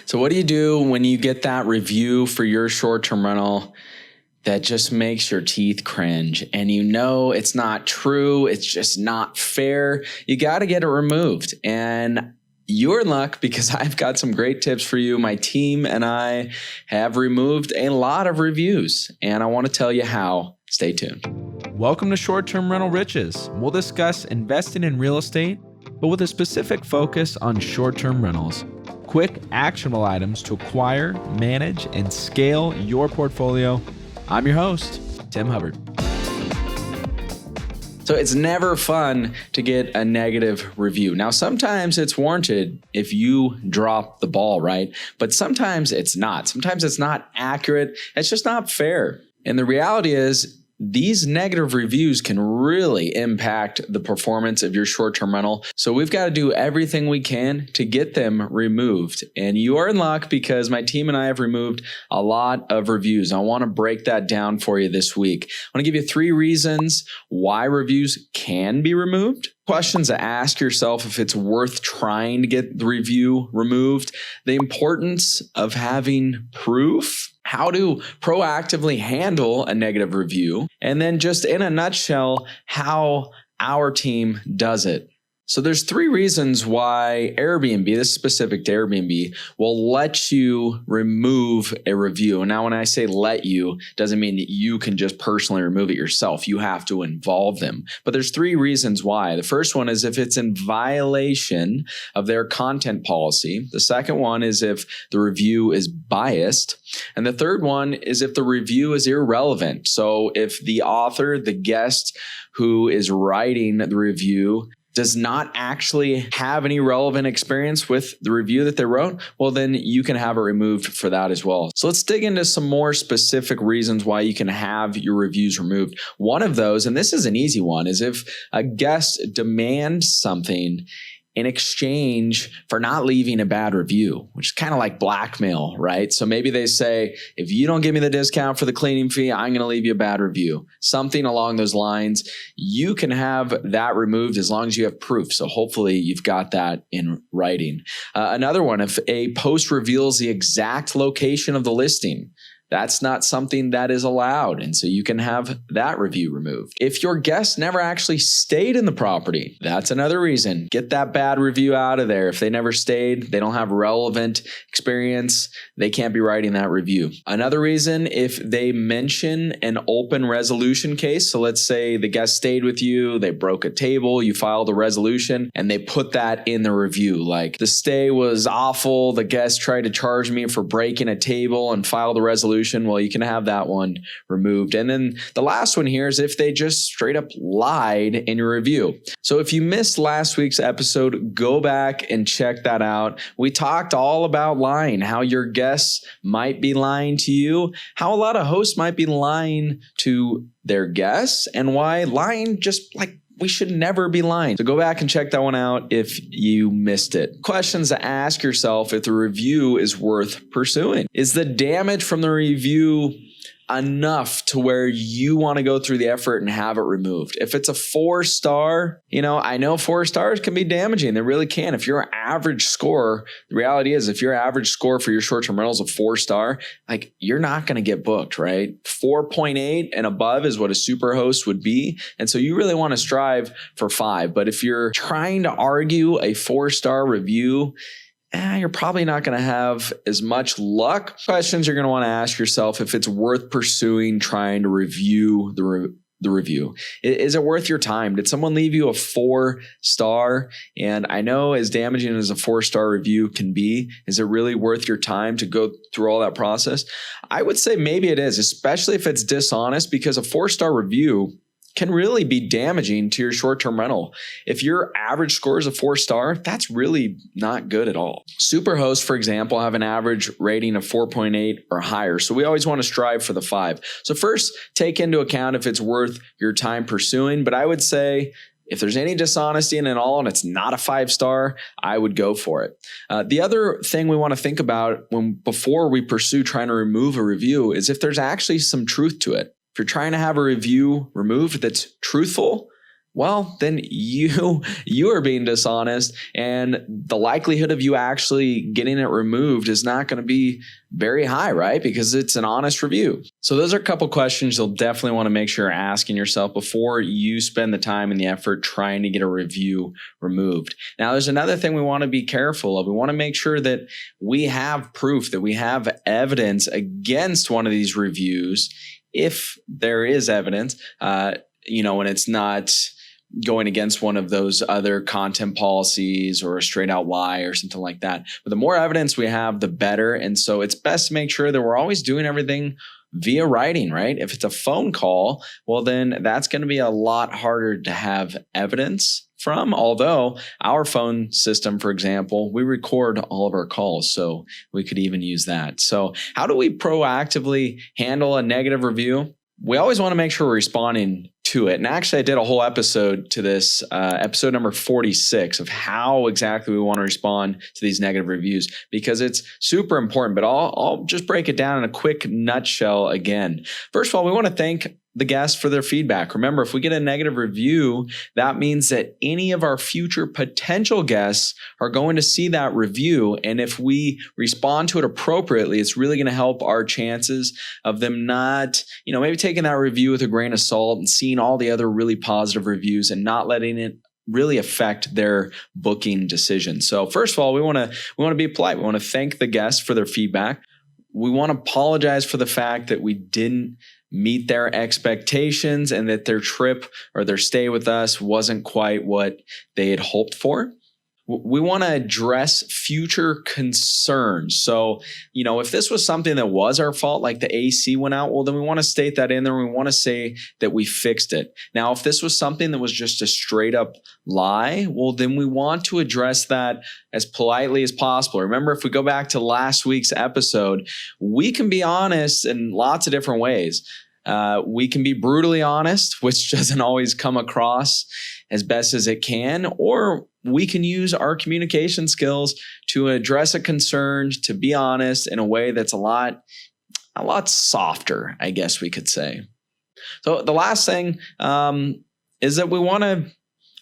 So what do you do when you get that review for your short-term rental that just makes your teeth cringe and you know it's not true, it's just not fair? You got to get it removed. And you're in luck because I've got some great tips for you. My team and I have removed a lot of reviews, and I want to tell you how. Stay tuned. Welcome to Short-Term Rental Riches. We'll discuss investing in real estate, but with a specific focus on short-term rentals. Quick, actionable items to acquire, manage, and scale your portfolio. I'm your host, Tim Hubbard. So it's never fun to get a negative review. Now, sometimes it's warranted if you drop the ball, right? But sometimes it's not. Sometimes it's not accurate. It's just not fair. And the reality is, these negative reviews can really impact the performance of your short-term rental. So we've got to do everything we can to get them removed. And you are in luck because my team and I have removed a lot of reviews. I want to break that down for you this week. I want to give you 3 reasons why reviews can be removed. Questions to ask yourself if it's worth trying to get the review removed. The importance of having proof. How to proactively handle a negative review, and then just in a nutshell, how our team does it. So there's 3 reasons why Airbnb, this is specific to Airbnb, will let you remove a review. And now when I say let you, doesn't mean that you can just personally remove it yourself. You have to involve them. But there's 3 reasons why. The first one is if it's in violation of their content policy. The second one is if the review is biased. And the third one is if the review is irrelevant. So if the author, the guest who is writing the review, does not actually have any relevant experience with the review that they wrote, well, then you can have it removed for that as well. So let's dig into some more specific reasons why you can have your reviews removed. One of those, and this is an easy one, is if a guest demands something in exchange for not leaving a bad review, which is kind of like blackmail, right? So maybe they say, if you don't give me the discount for the cleaning fee, I'm going to leave you a bad review. Something along those lines. You can have that removed as long as you have proof. So hopefully you've got that in writing. Another one, if a post reveals the exact location of the listing, that's not something that is allowed. And so you can have that review removed. If your guest never actually stayed in the property, that's another reason. Get that bad review out of there. If they never stayed, they don't have relevant experience, they can't be writing that review. Another reason, if they mention an open resolution case. So let's say the guest stayed with you, they broke a table, you filed a resolution, and they put that in the review. Like, the stay was awful, the guest tried to charge me for breaking a table and filed a resolution. Well, you can have that one removed. And then the last one here is if they just straight up lied in your review. So if you missed last week's episode, go back and check that out. We talked all about lying, how your guests might be lying to you, how a lot of hosts might be lying to their guests, and why lying just like we should never be lying. So go back and check that one out if you missed it. Questions to ask yourself if the review is worth pursuing. Is the damage from the review enough to where you want to go through the effort and have it removed? If it's a 4-star, I know 4 stars can be damaging. They really can. If your average score, the reality is if your average score for your short-term rental is a 4-star, like, you're not going to get booked, right? 4.8 and above is what a super host would be. And so you really want to strive for 5. But if you're trying to argue a 4-star review, you're probably not going to have as much luck. Questions you're going to want to ask yourself if it's worth pursuing trying to review the review. Is it worth your time? Did someone leave you a 4-star? And I know as damaging as a 4-star review can be, is it really worth your time to go through all that process? I would say maybe it is, especially if it's dishonest, because a 4-star review can really be damaging to your short-term rental. If your average score is a 4-star, that's really not good at all. Superhosts, for example, have an average rating of 4.8 or higher. So we always want to strive for the 5. So first, take into account if it's worth your time pursuing. But I would say if there's any dishonesty in it all and it's not a 5-star, I would go for it. The other thing we want to think about before we pursue trying to remove a review is if there's actually some truth to it. If you're trying to have a review removed that's truthful, well, then you are being dishonest, and the likelihood of you actually getting it removed is not going to be very high, right? Because it's an honest review. So those are a couple questions you'll definitely want to make sure you're asking yourself before you spend the time and the effort trying to get a review removed. Now, there's another thing we want to be careful of. We want to make sure that we have proof, that we have evidence against one of these reviews, if there is evidence, and it's not going against one of those other content policies or a straight out lie or something like that. But the more evidence we have, the better. And so it's best to make sure that we're always doing everything via writing, right? If it's a phone call, well, then that's going to be a lot harder to have evidence from. Although our phone system, for example, we record all of our calls, so we could even use that. So how do we proactively handle a negative review? We always want to make sure we're responding to it. And actually, I did a whole episode to this, episode number 46, of how exactly we want to respond to these negative reviews, because it's super important. But I'll just break it down in a quick nutshell again. First of all, we want to thank the guests for their feedback. Remember, if we get a negative review, that means that any of our future potential guests are going to see that review. And if we respond to it appropriately, it's really going to help our chances of them not, maybe taking that review with a grain of salt and seeing all the other really positive reviews and not letting it really affect their booking decision. So first of all, we want to be polite. We want to thank the guests for their feedback. We want to apologize for the fact that we didn't meet their expectations and that their trip or their stay with us wasn't quite what they had hoped for. We want to address future concerns. So, if this was something that was our fault, like the AC went out, well, then we want to state that in there. We want to say that we fixed it. Now, if this was something that was just a straight up lie, well, then we want to address that as politely as possible. Remember, if we go back to last week's episode, we can be honest in lots of different ways. We can be brutally honest, which doesn't always come across as best as it can, or we can use our communication skills to address a concern, to be honest in a way that's a lot softer, I guess we could say. So the last thing is that we want to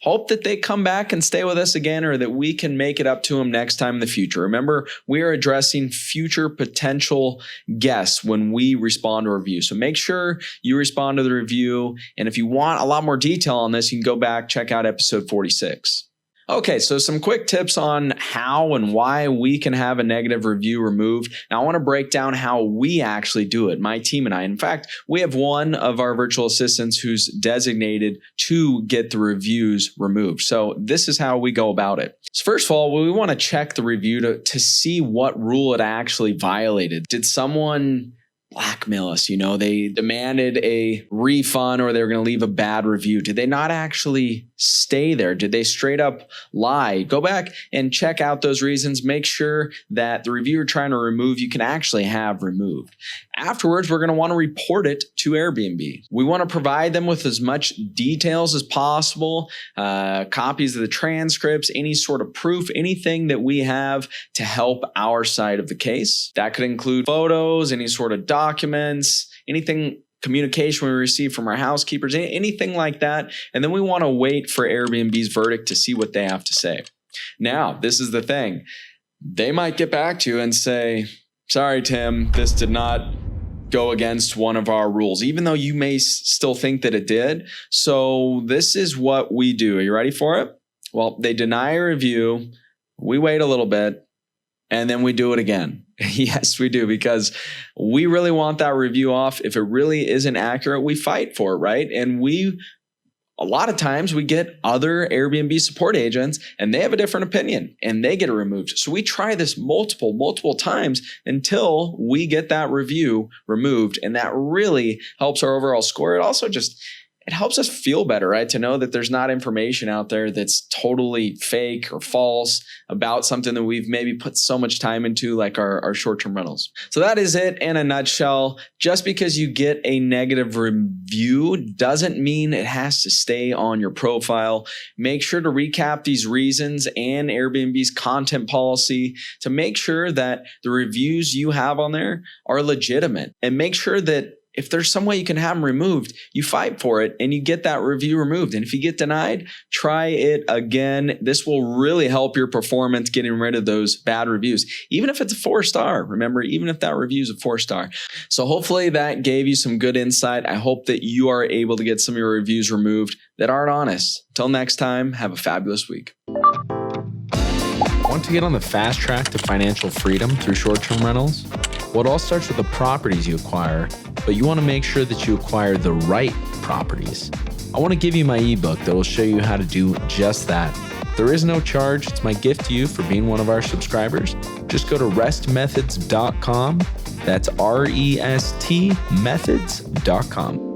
hope that they come back and stay with us again, or that we can make it up to them next time in the future. Remember, we are addressing future potential guests when we respond to a review. So make sure you respond to the review. And if you want a lot more detail on this, you can go back, check out episode 46. Okay, so some quick tips on how and why we can have a negative review removed. Now, I want to break down how we actually do it, my team and I. In fact, we have one of our virtual assistants who's designated to get the reviews removed. So this is how we go about it. So first of all, we want to check the review to see what rule it actually violated. Did someone blackmail us? They demanded a refund, or they were going to leave a bad review. Did they not actually stay there? Did they straight up lie? Go back and check out those reasons. Make sure that the review you're trying to remove, you can actually have removed. Afterwards, we're going to want to report it to Airbnb. We want to provide them with as much details as possible, copies of the transcripts, any sort of proof, anything that we have to help our side of the case. That could include photos, any sort of documents, anything, communication we receive from our housekeepers, anything like that. And then we want to wait for Airbnb's verdict to see what they have to say. Now, this is the thing. They might get back to you and say, sorry, Tim, this did not go against one of our rules, even though you may still think that it did. So this is what we do. Are you ready for it? Well, they deny a review. We wait a little bit, and then we do it again. Yes, we do, because we really want that review off. If it really isn't accurate, we fight for it, right? And a lot of times we get other Airbnb support agents and they have a different opinion and they get it removed. So we try this multiple times until we get that review removed. And that really helps our overall score. It helps us feel better, right? To know that there's not information out there that's totally fake or false about something that we've maybe put so much time into, like our short-term rentals. So that is it in a nutshell. Just because you get a negative review doesn't mean it has to stay on your profile. Make sure to recap these reasons and Airbnb's content policy to make sure that the reviews you have on there are legitimate, and make sure that if there's some way you can have them removed, you fight for it and you get that review removed. And if you get denied, try it again. This will really help your performance getting rid of those bad reviews. Even if it's a 4-star, remember, even if that review is a 4-star. So hopefully that gave you some good insight. I hope that you are able to get some of your reviews removed that aren't honest. Till next time, have a fabulous week. Want to get on the fast track to financial freedom through short-term rentals? Well, it all starts with the properties you acquire, but you want to make sure that you acquire the right properties. I want to give you my ebook that will show you how to do just that. There is no charge. It's my gift to you for being one of our subscribers. Just go to restmethods.com. That's REST methods.com.